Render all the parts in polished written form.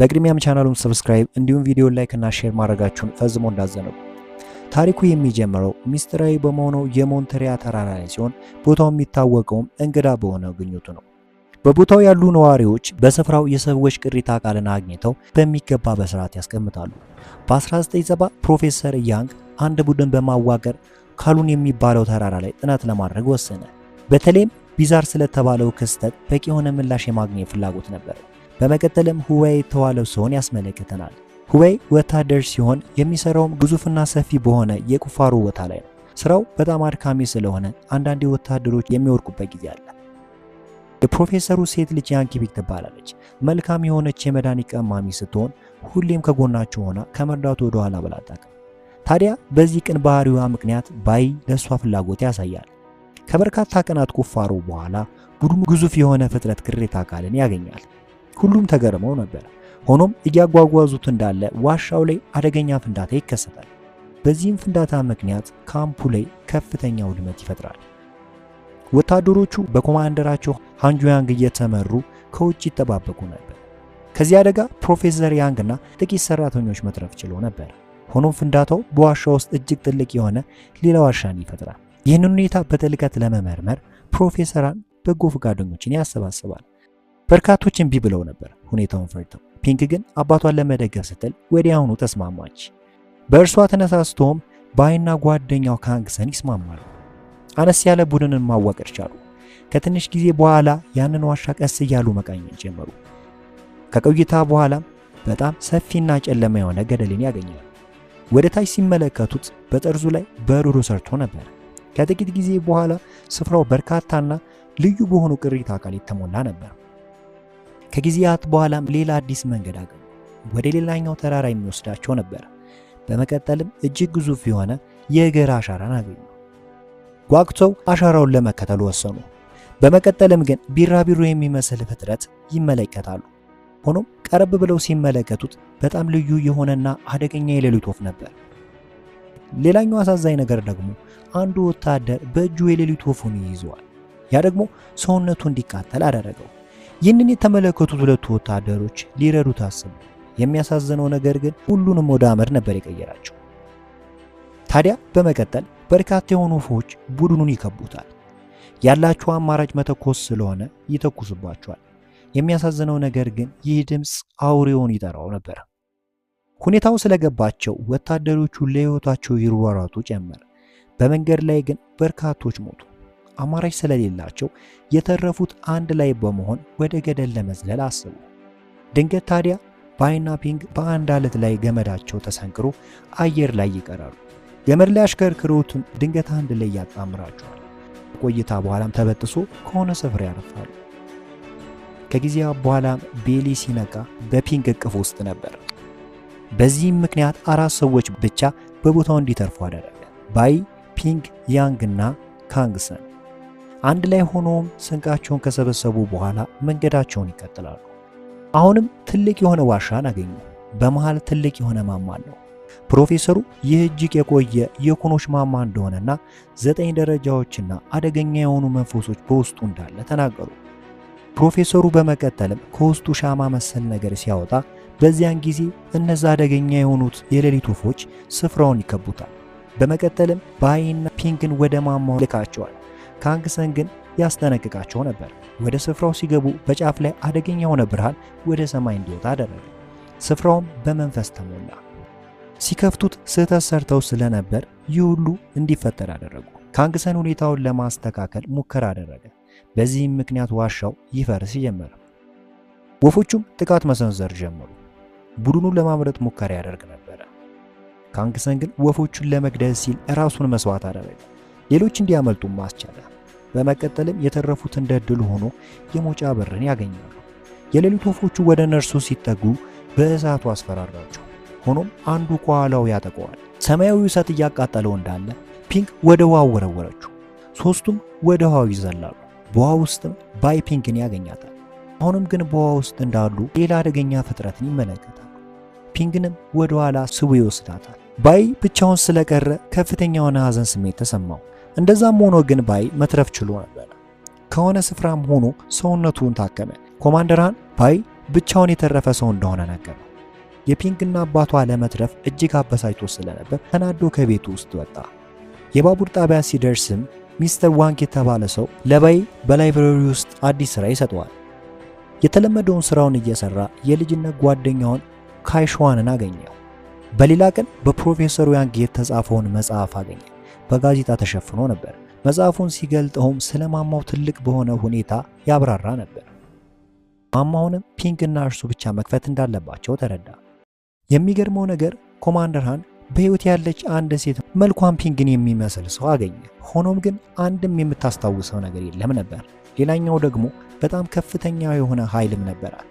በቅድሚያም ቻናሉን ሰብስክራይብ እንዲሁም ቪዲዮ ላይክ እና ሼር ማድረጋችሁን ፈጽሞ እንዳዘነጉ። ታሪኩ የሚጀምረው ሚስጥራዊ በመሆነው የሞንተሪያ ተራራ ላይ ሲሆን ቦታው የሚታወቀውም እንግዳ በሆነው ግኝቱ ነው። በቦታው ያሉ ነዋሪዎች በስፍራው የሰዎች ቅሪተ አካልን አግኝተው በሚገባ በስርዓት ያስቀምጣሉ። በ1970 ፕሮፌሰር ያንግ አንድ ቡድን በማዋቀር ካሉን የሚባለው ተራራ ላይ ጥናት ለማድረግ ወሰነ። በተለይም ቢዛር ስለተባለው ክስተት በቂ የሆነ ምላሽ የማግኘት ፍላጎት ነበር። በመቀጠልም ሁዌይ የተባለው ሰውን ያስመለክተናል። ሁዌይ ወታደር ሲሆን የሚሰራውም ግዙፍና ሰፊ በሆነ የቁፋሮ ቦታ ላይ ነው። ስራው በጣም አድካሚ ስለሆነ አንዳንድ ወታደሮች የሚወድቁበት ጊዜ አለ። የፕሮፌሰሩ ሴት ልጅ ያንኪቢክ ትባላለች። መልካም የሆነች የመድኃኒት ቀማሚ ስትሆን ሁሌም ከጎናቸው ሆና ከመርዳቱ ወደ ኋላ ብላ አታውቅም። ታዲያ በዚህ ቅን ባህሪዋ ምክንያት ባይ ለሷ ፍላጎት ያሳያል። ከበርካታ ቀናት ቁፋሮ በኋላ ቡድኑ ግዙፍ የሆነ ፍጥረት ቅሪተ አካልን ያገኛል። ሁሉም ተገርመው ነበር። ሆኖም እያጓጓዙት እንዳለ ዋሻው ላይ አደገኛ ፍንዳታ ይከሰታል። በዚህም ፍንዳታ ምክንያት ካምፑ ላይ ከፍተኛ ውድመት ይፈጥራል። ወታደሮቹ በኮማንደራቸው ሃንጁ ያንግ እየተመሩ ከውጭ ይጠባበቁ ነበር። ከዚህ አደጋ ፕሮፌሰር ያንግ እና ጥቂት ሰራተኞች መትረፍ ችለው ነበር። ሆኖም ፍንዳታው በዋሻ ውስጥ እጅግ ጥልቅ የሆነ ሌላ ዋሻን ይፈጥራል። ይህንን ሁኔታ በጥልቀት ለመመርመር ፕሮፌሰራን በጎ ፈቃደኞችን ያሰባስባል። በርካቶች እምቢ ብለው ነበር ሁኔታውን ፈርተው። ፒንክ ግን አባቷን ለመደገፍ ስትል ወዲያውኑ ተስማማች። በእርሷ ተነሳስቶም ባይና ጓደኛው ካንግሰን ይስማማሉ። አነስ ያለ ቡድንን ማዋቀር ቻሉ። ከትንሽ ጊዜ በኋላ ያንን ዋሻ ቀስ እያሉ መቃኘት ጀመሩ። ከቆይታ በኋላም በጣም ሰፊና ጨለማ የሆነ ገደልን ያገኛሉ። ወደ ታች ሲመለከቱት በጠርዙ ላይ በሩሩ ሰርቶ ነበር። ከጥቂት ጊዜ በኋላ ስፍራው በርካታና ልዩ በሆኑ ቅሪተ አካል የተሞላ ነበር። ከጊዜያት በኋላም ሌላ አዲስ መንገድ አገኙ። ወደ ሌላኛው ተራራ የሚወስዳቸው ነበር። በመቀጠልም እጅግ ግዙፍ የሆነ የእግር አሻራን አገኙ። ጓጉተው አሻራውን ለመከተል ወሰኑ። በመቀጠልም ግን ቢራቢሮ የሚመስል ፍጥረት ይመለከታሉ። ሆኖም ቀረብ ብለው ሲመለከቱት በጣም ልዩ የሆነና አደገኛ የሌሊት ወፍ ነበር። ሌላኛው አሳዛኝ ነገር ደግሞ አንዱ ወታደር በእጁ የሌሊት ወፉን ይይዘዋል። ያ ደግሞ ሰውነቱ እንዲቃጠል አደረገው። ይህንን የተመለከቱት ሁለቱ ወታደሮች ሊረዱት አሰቡ። የሚያሳዝነው ነገር ግን ሁሉንም ወደ አመድ ነበር የቀየራቸው። ታዲያ በመቀጠል በርካታ የሆኑ ወፎች ቡድኑን ይከቡታል። ያላቸው አማራጭ መተኮስ ስለሆነ ይተኩሱባቸዋል። የሚያሳዝነው ነገር ግን ይህ ድምፅ አውሬውን ይጠራው ነበር። ሁኔታው ስለገባቸው ወታደሮቹ ለሕይወታቸው ይሯሯጡ ጀመር። በመንገድ ላይ ግን በርካቶች ሞቱ። አማራጭ ስለሌላቸው የተረፉት አንድ ላይ በመሆን ወደ ገደል ለመዝለል አሰቡ። ድንገት ታዲያ ባይና ፒንክ በአንድ አለት ላይ ገመዳቸው ተሰንቅሮ አየር ላይ ይቀራሉ። ገመድ ላይ አሽከርክሮትም ድንገት አንድ ላይ ያጣምራቸዋል። ቆይታ በኋላም ተበጥሶ ከሆነ ስፍራ ያርፋሉ። ከጊዜያ በኋላም ቤሊ ሲነቃ በፒንክ እቅፍ ውስጥ ነበር። በዚህም ምክንያት አራት ሰዎች ብቻ በቦታው እንዲተርፉ አደረገ። ባይ፣ ፒንክ፣ ያንግ እና ካንግሰን አንድ ላይ ሆኖም ስንቃቸውን ከሰበሰቡ በኋላ መንገዳቸውን ይቀጥላሉ። አሁንም ትልቅ የሆነ ዋሻን አገኙ። በመሃል ትልቅ የሆነ ማማ አለው። ፕሮፌሰሩ ይህ እጅግ የቆየ የኩኖች ማማ እንደሆነና 9 ደረጃዎችና አደገኛ የሆኑ መንፈሶች በውስጡ እንዳለ ተናገሩ። ፕሮፌሰሩ በመቀጠልም ከውስጡ ሻማ መሰል ነገር ሲያወጣ በዚያን ጊዜ እነዛ አደገኛ የሆኑት የሌሊት ወፎች ስፍራውን ይከቡታል። በመቀጠልም ባይና ፒንክን ወደ ማማው ልካቸዋል። ካንግሰን ግን ያስጠነቅቃቸው ነበር። ወደ ስፍራው ሲገቡ በጫፍ ላይ አደገኛ የሆነ ብርሃን ወደ ሰማይ እንዲወጣ አደረገ። ስፍራውም በመንፈስ ተሞላ። ሲከፍቱት ስህተት ሰርተው ስለነበር ይህ ሁሉ እንዲፈጠር አደረጉ። ካንግሰን ሁኔታውን ለማስተካከል ሙከራ አደረገ። በዚህም ምክንያት ዋሻው ይፈርስ ጀመረ። ወፎቹም ጥቃት መሰንዘር ጀመሩ። ቡድኑን ለማምለጥ ሙከራ ያደርግ ነበር። ካንግሰን ግን ወፎቹን ለመግደል ሲል ራሱን መስዋዕት አደረገ። ሌሎች እንዲያመልጡ ማስቻለ። በመቀጠልም የተረፉት እንደ ዕድል ሆኖ የመውጫ በርን ያገኛሉ። የሌሊት ወፎቹ ወደ እነርሱ ሲጠጉ በእሳቱ አስፈራራቸው። ሆኖም አንዱ ከኋላው ያጠቀዋል። ሰማያዊ እሳት እያቃጠለው እንዳለ ፒንክ ወደ ውሃው ወረወረችው። ሶስቱም ወደ ውሃው ይዘላሉ። በውሃ ውስጥም ባይ ፒንክን ያገኛታል። አሁንም ግን በውሃ ውስጥ እንዳሉ ሌላ አደገኛ ፍጥረትን ይመለከታል። ፒንክንም ወደ ኋላ ስቦ ይወስዳታል። ባይ ብቻውን ስለቀረ ከፍተኛ የሆነ ሐዘን ስሜት ተሰማው። እንደዛም ሆኖ ግን ባይ መትረፍ ችሎ ነበር። ከሆነ ስፍራም ሆኖ ሰውነቱን ታከመ። ኮማንደር ሃን ባይ ብቻውን የተረፈ ሰው እንደሆነ ነገረው። የፒንክና አባቷ ለመትረፍ እጅግ አበሳጭቶ ስለነበር ተናዶ ከቤቱ ውስጥ ወጣ። የባቡር ጣቢያ ሲደርስም ሚስተር ዋንግ የተባለ ሰው ለባይ በላይብረሪ ውስጥ አዲስ ሥራ ይሰጠዋል። የተለመደውን ሥራውን እየሰራ የልጅነት ጓደኛውን ካይሽዋንን አገኘው። በሌላ ቀን በፕሮፌሰሩ ያንግ የተጻፈውን መጽሐፍ አገኘ። በጋዜጣ ተሸፍኖ ነበር። መጽሐፉን ሲገልጠውም ስለ ማማው ትልቅ በሆነ ሁኔታ ያብራራ ነበር። ማማውንም ፒንክና እርሱ ብቻ መክፈት እንዳለባቸው ተረዳ። የሚገርመው ነገር ኮማንደር ሃን በሕይወት ያለች አንድ ሴት መልኳን ፒንክን የሚመስል ሰው አገኘ። ሆኖም ግን አንድም የምታስታውሰው ነገር የለም ነበር። ሌላኛው ደግሞ በጣም ከፍተኛ የሆነ ኃይልም ነበራል።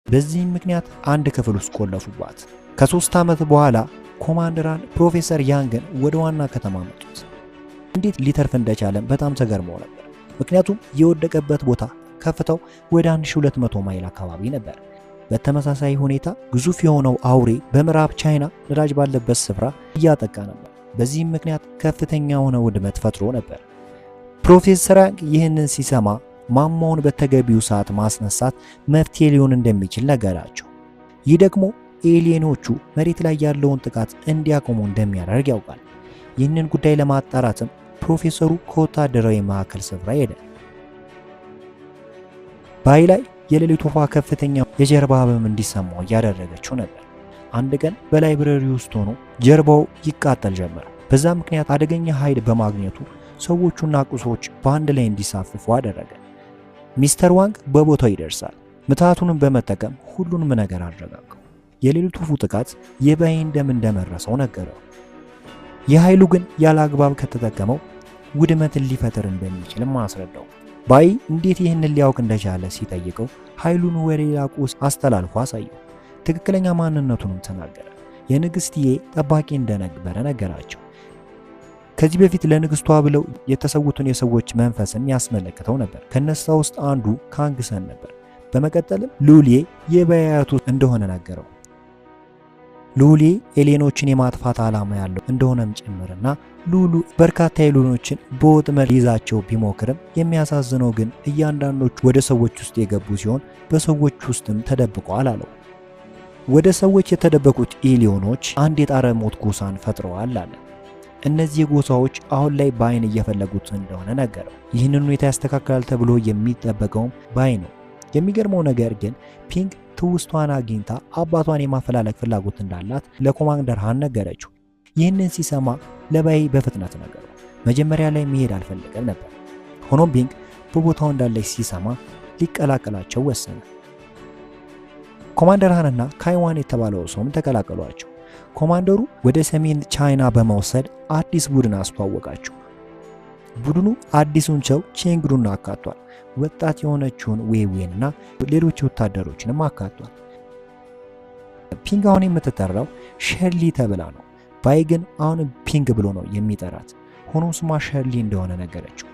በዚህም ምክንያት አንድ ክፍል ውስጥ ቆለፉባት። ከ3 ዓመት በኋላ ኮማንደር ሃን ፕሮፌሰር ያንግን ወደ ዋና ከተማ መጡት። እንዴት ሊተርፍ እንደቻለም በጣም ተገርመው ነበር። ምክንያቱም የወደቀበት ቦታ ከፍታው ወደ 1200 ማይል አካባቢ ነበር። በተመሳሳይ ሁኔታ ግዙፍ የሆነው አውሬ በምዕራብ ቻይና ነዳጅ ባለበት ስፍራ እያጠቃ ነበር። በዚህም ምክንያት ከፍተኛ የሆነ ውድመት ፈጥሮ ነበር። ፕሮፌሰር ያንግ ይህንን ሲሰማ ማማውን በተገቢው ሰዓት ማስነሳት መፍትሄ ሊሆን እንደሚችል ነገራቸው። ይህ ደግሞ ኤሊየኖቹ መሬት ላይ ያለውን ጥቃት እንዲያቆሙ እንደሚያደርግ ያውቃል። ይህንን ጉዳይ ለማጣራትም ፕሮፌሰሩ ከወታደራዊ ማዕከል ስፍራ ሄደ። ባይ ላይ የሌሊት ወፏ ከፍተኛ የጀርባ ህመም እንዲሰማው እያደረገችው ነበር። አንድ ቀን በላይብረሪ ውስጥ ሆኖ ጀርባው ይቃጠል ጀመረ። በዛ ምክንያት አደገኛ ኃይል በማግኘቱ ሰዎቹና ቁሶች በአንድ ላይ እንዲሳፍፉ አደረገ። ሚስተር ዋንግ በቦታው ይደርሳል። ምትሃቱንም በመጠቀም ሁሉንም ነገር አረጋጋው። የሌሊት ወፉ ጥቃት የባይን ደም እንደመረሰው ነገረው። የኃይሉ ግን ያለ አግባብ ከተጠቀመው ውድመትን ሊፈጥር እንደሚችልም አስረዳው። ባይ እንዴት ይህንን ሊያውቅ እንደቻለ ሲጠይቀው ኃይሉን ወደ ሌላ ቁስ አስተላልፎ አሳየው። ትክክለኛ ማንነቱንም ተናገረ። የንግሥትዬ ጠባቂ እንደነበረ ነገራቸው። ከዚህ በፊት ለንግሥቷ ብለው የተሰዉትን የሰዎች መንፈስን ያስመለክተው ነበር። ከነሳ ውስጥ አንዱ ካንግሰን ነበር። በመቀጠልም ሉሌ የባይ አያቱ እንደሆነ ነገረው። ሉሌ ኤሊየኖችን የማጥፋት ዓላማ ያለው እንደሆነም ጭምርና ሉሉ በርካታ ኤሊየኖችን በወጥመድ ይዛቸው ቢሞክርም የሚያሳዝነው ግን እያንዳንዶቹ ወደ ሰዎች ውስጥ የገቡ ሲሆን በሰዎች ውስጥም ተደብቀዋል አለው። ወደ ሰዎች የተደበቁት ኤሊየኖች አንድ የጣረ ሞት ጎሳን ፈጥረዋል አለ። እነዚህ ጎሳዎች አሁን ላይ ባይን እየፈለጉት እንደሆነ ነገረው። ይህንን ሁኔታ ያስተካክላል ተብሎ የሚጠበቀውም ባይ ነው። የሚገርመው ነገር ግን ፒንክ ትውስቷን አግኝታ አባቷን የማፈላለግ ፍላጎት እንዳላት ለኮማንደር ሃን ነገረችው። ይህንን ሲሰማ ለባይ በፍጥነት ነገረው። መጀመሪያ ላይ መሄድ አልፈለገም ነበር። ሆኖም ፒንክ በቦታው እንዳለች ሲሰማ ሊቀላቀላቸው ወሰነ። ኮማንደር ሃንና ካይዋን የተባለው ሰውም ተቀላቀሏቸው። ኮማንደሩ ወደ ሰሜን ቻይና በመውሰድ አዲስ ቡድን አስተዋወቃቸው። ቡድኑ አዲሱን ቸው ቼንግሩን አካቷል። ወጣት የሆነችውን ዌዌንና ሌሎች ወታደሮችንም አካቷል። ፒንግ አሁን የምትጠራው ሸርሊ ተብላ ነው። ባይ ግን አሁን ፒንግ ብሎ ነው የሚጠራት። ሆኖም ስሟ ሸርሊ እንደሆነ ነገረችው።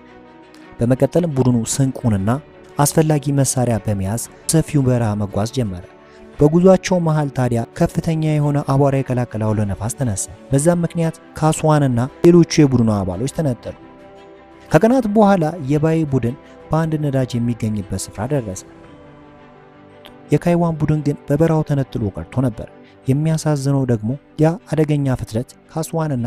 በመቀጠልም ቡድኑ ስንቁንና አስፈላጊ መሳሪያ በመያዝ ሰፊው በረሃ መጓዝ ጀመረ። በጉዟቸው መሃል ታዲያ ከፍተኛ የሆነ አቧራ የቀላቀለ አውሎ ነፋስ ተነሳ። በዛም ምክንያት ካስዋንና ሌሎቹ የቡድኑ አባሎች ተነጠሉ። ከቀናት በኋላ የባይ ቡድን በአንድ ነዳጅ የሚገኝበት ስፍራ ደረሰ። የካይዋን ቡድን ግን በበረሃው ተነጥሎ ቀርቶ ነበር። የሚያሳዝነው ደግሞ ያ አደገኛ ፍጥረት ካስዋንና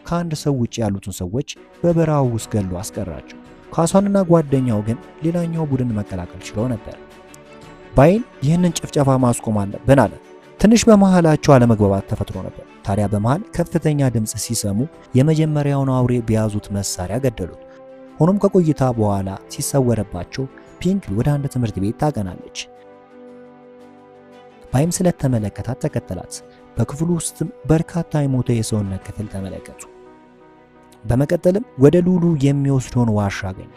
ከአንድ ሰው ውጭ ያሉትን ሰዎች በበረሃው ውስጥ ገሎ አስቀራቸው። ካስዋንና ጓደኛው ግን ሌላኛው ቡድን መቀላቀል ችለው ነበር። ባይን ይህንን ጭፍጨፋ ማስቆም አለብን አለ። ትንሽ በመሃላቸው አለመግባባት ተፈጥሮ ነበር። ታዲያ በመሃል ከፍተኛ ድምፅ ሲሰሙ የመጀመሪያውን አውሬ በያዙት መሳሪያ ገደሉት። ሆኖም ከቆይታ በኋላ ሲሰወረባቸው ፒንክ ወደ አንድ ትምህርት ቤት ታቀናለች። ባይም ስለተመለከታት ተከተላት። በክፍሉ ውስጥም በርካታ የሞተ የሰውነት ክፍል ተመለከቱ። በመቀጠልም ወደ ሉሉ የሚወስደውን ዋሻ አገኙ።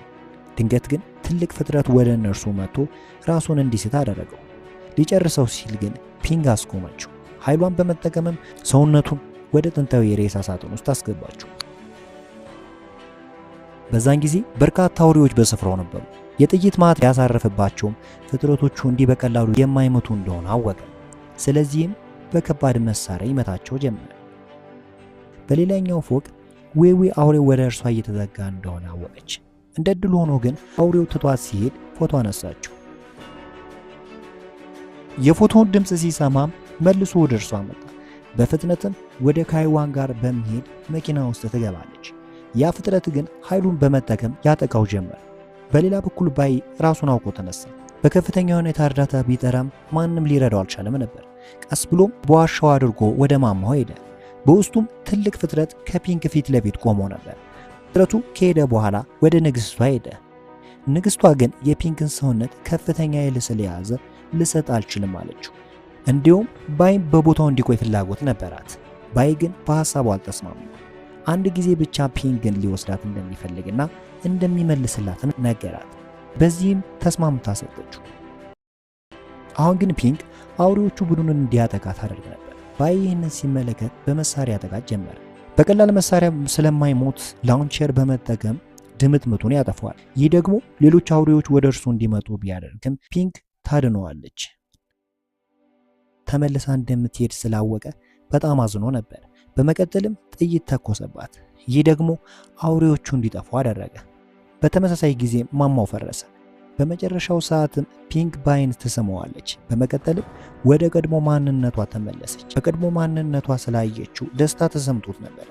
ድንገት ግን ትልቅ ፍጥረት ወደ እነርሱ መጥቶ ራሱን እንዲስት አደረገው። ሊጨርሰው ሲል ግን ፒንግ አስቆመችው። ኃይሏን በመጠቀምም ሰውነቱን ወደ ጥንታዊ የሬሳ ሳጥን ውስጥ አስገባችው። በዛን ጊዜ በርካታ አውሬዎች በስፍራው ነበሩ። የጥይት ማት ያሳረፈባቸውም ፍጥረቶቹ እንዲህ በቀላሉ የማይመቱ እንደሆነ አወቀ። ስለዚህም በከባድ መሳሪያ ይመታቸው ጀመረ። በሌላኛው ፎቅ ዌዌ አውሬው ወደ እርሷ እየተዘጋ እንደሆነ አወቀች። እንደ ዕድል ሆኖ ግን አውሬው ትቷት ሲሄድ ፎቶ አነሳችው። የፎቶውን ድምፅ ሲሰማም መልሶ ወደ እርሷ መጣ። በፍጥነትም ወደ ካይዋን ጋር በመሄድ መኪና ውስጥ ትገባለች። ያ ፍጥረት ግን ኃይሉን በመጠቀም ያጠቃው ጀመር። በሌላ በኩል ባይ ራሱን አውቆ ተነሳ። በከፍተኛ ሁኔታ እርዳታ ቢጠራም ማንም ሊረዳው አልቻለም ነበር። ቀስ ብሎም በዋሻው አድርጎ ወደ ማማው ሄደ። በውስጡም ትልቅ ፍጥረት ከፒንክ ፊት ለፊት ቆሞ ነበር። ፍጥረቱ ከሄደ በኋላ ወደ ንግስቷ ሄደ። ንግስቷ ግን የፒንክን ሰውነት ከፍተኛ ኃይል ስለያዘ ልሰጥ አልችልም አለችው። እንዲሁም ባይም በቦታው እንዲቆይ ፍላጎት ነበራት። ባይ ግን በሐሳቡ አልተስማማም። አንድ ጊዜ ብቻ ፒንክን ሊወስዳት እንደሚፈልግና እንደሚመልስላት ነገራት። በዚህም ተስማምታ ሰጠችው። አሁን ግን ፒንክ አውሬዎቹ ቡድኑን እንዲያጠቃ ታደርግ ነበር። ባይ ይህንን ሲመለከት በመሳሪያ ያጠቃት ጀመረ። በቀላል መሳሪያ ስለማይሞት ላውንቸር በመጠቀም ድምጥምጡን ያጠፋዋል። ይህ ደግሞ ሌሎች አውሬዎች ወደ እርሱ እንዲመጡ ቢያደርግም ፒንክ ታድነዋለች። ተመልሳ እንደምትሄድ ስላወቀ በጣም አዝኖ ነበር። በመቀጠልም ጥይት ተኮሰባት። ይህ ደግሞ አውሬዎቹ እንዲጠፉ አደረገ። በተመሳሳይ ጊዜ ማማው ፈረሰ። በመጨረሻው ሰዓትም ፒንክ ባይን ትስመዋለች። በመቀጠልም ወደ ቀድሞ ማንነቷ ተመለሰች። በቀድሞ ማንነቷ ስላየችው ደስታ ተሰምቶት ነበር።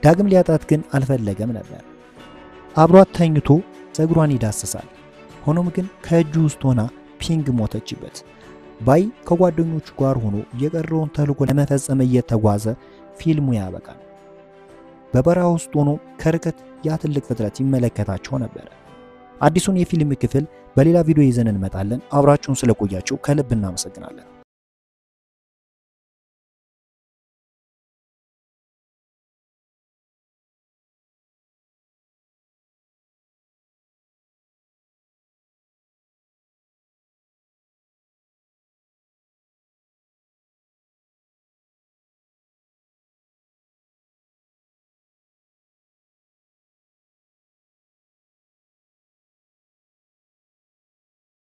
ዳግም ሊያጣት ግን አልፈለገም ነበር። አብሯት ተኝቶ ፀጉሯን ይዳስሳል። ሆኖም ግን ከእጁ ውስጥ ሆና ፒንክ ሞተችበት። ባይ ከጓደኞቹ ጋር ሆኖ የቀረውን ተልዕኮ ለመፈጸም እየተጓዘ ፊልሙ ያበቃል። በበረሃ ውስጥ ሆኖ ከርቀት ያ ትልቅ ፍጥረት ይመለከታቸው ነበር። አዲሱን የፊልም ክፍል በሌላ ቪዲዮ ይዘን እንመጣለን። አብራችሁን ስለቆያችሁ ከልብ እናመሰግናለን።